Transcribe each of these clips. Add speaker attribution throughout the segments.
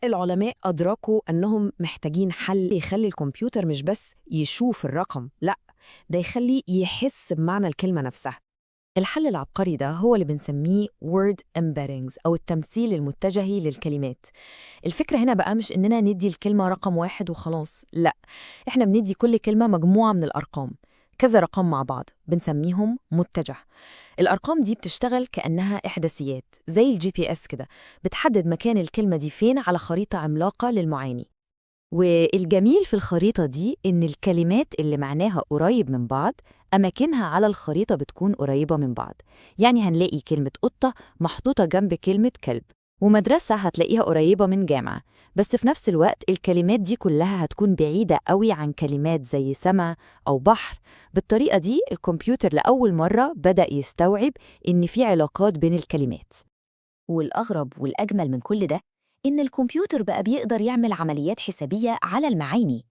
Speaker 1: العلماء أدركوا أنهم محتاجين حل يخلي الكمبيوتر مش بس يشوف الرقم، لأ، ده يخليه يحس بمعنى الكلمة نفسها. الحل العبقري ده هو اللي بنسميه word embeddings أو التمثيل المتجهي للكلمات. الفكرة هنا بقى مش إننا ندي الكلمة رقم واحد وخلاص، لأ، إحنا بندي كل كلمة مجموعة من الأرقام، كذا رقم مع بعض بنسميهم متجه. الأرقام دي بتشتغل كأنها إحداثيات زي الجي بي اس كده، بتحدد مكان الكلمة دي فين على خريطة عملاقة للمعاني.
Speaker 2: والجميل في الخريطة دي إن الكلمات اللي معناها قريب من بعض أماكنها على الخريطة بتكون قريبة من بعض. يعني هنلاقي كلمة قطة محطوطة جنب كلمة كلب، ومدرسة هتلاقيها قريبة من جامعة. بس في نفس الوقت الكلمات دي كلها هتكون بعيدة قوي عن كلمات زي سما أو بحر. بالطريقة دي الكمبيوتر لأول مرة بدأ يستوعب إن في علاقات بين الكلمات.
Speaker 3: والأغرب والأجمل من كل ده إن الكمبيوتر بقى بيقدر يعمل عمليات حسابية على المعاني.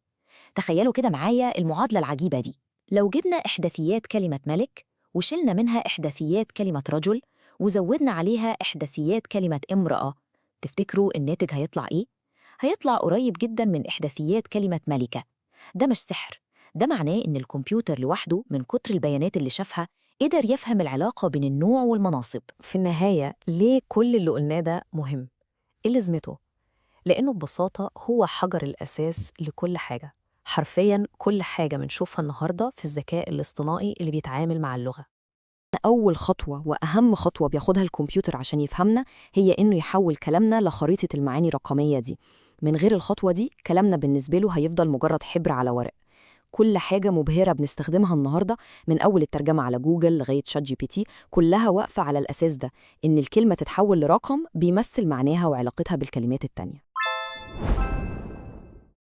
Speaker 3: تخيلوا كده معايا المعادلة العجيبة دي. لو جبنا إحداثيات كلمة ملك وشلنا منها إحداثيات كلمة رجل وزودنا عليها إحداثيات كلمة امرأة، تفتكروا الناتج هيطلع إيه؟ هيطلع قريب جدا من إحداثيات كلمة ملكة. ده مش سحر، ده معناه إن الكمبيوتر لوحده من كتر البيانات اللي شافها قدر يفهم العلاقة بين النوع والمناصب.
Speaker 1: في النهاية ليه كل اللي قلناه ده مهم؟ إيه لازمته؟ لأنه ببساطة هو حجر الأساس لكل حاجة، حرفياً كل حاجة بنشوفها النهاردة في الذكاء الاصطناعي اللي بيتعامل مع اللغة.
Speaker 2: أول خطوة وأهم خطوة بياخدها الكمبيوتر عشان يفهمنا هي إنه يحول كلامنا لخريطة المعاني الرقمية دي. من غير الخطوة دي كلامنا بالنسبة له هيفضل مجرد حبر على ورق. كل حاجة مبهرة بنستخدمها النهاردة، من أول الترجمة على جوجل لغاية شات جي بي تي، كلها واقفة على الأساس ده، إن الكلمة تتحول لرقم بيمثل معناها وعلاقتها بالكلمات التانية.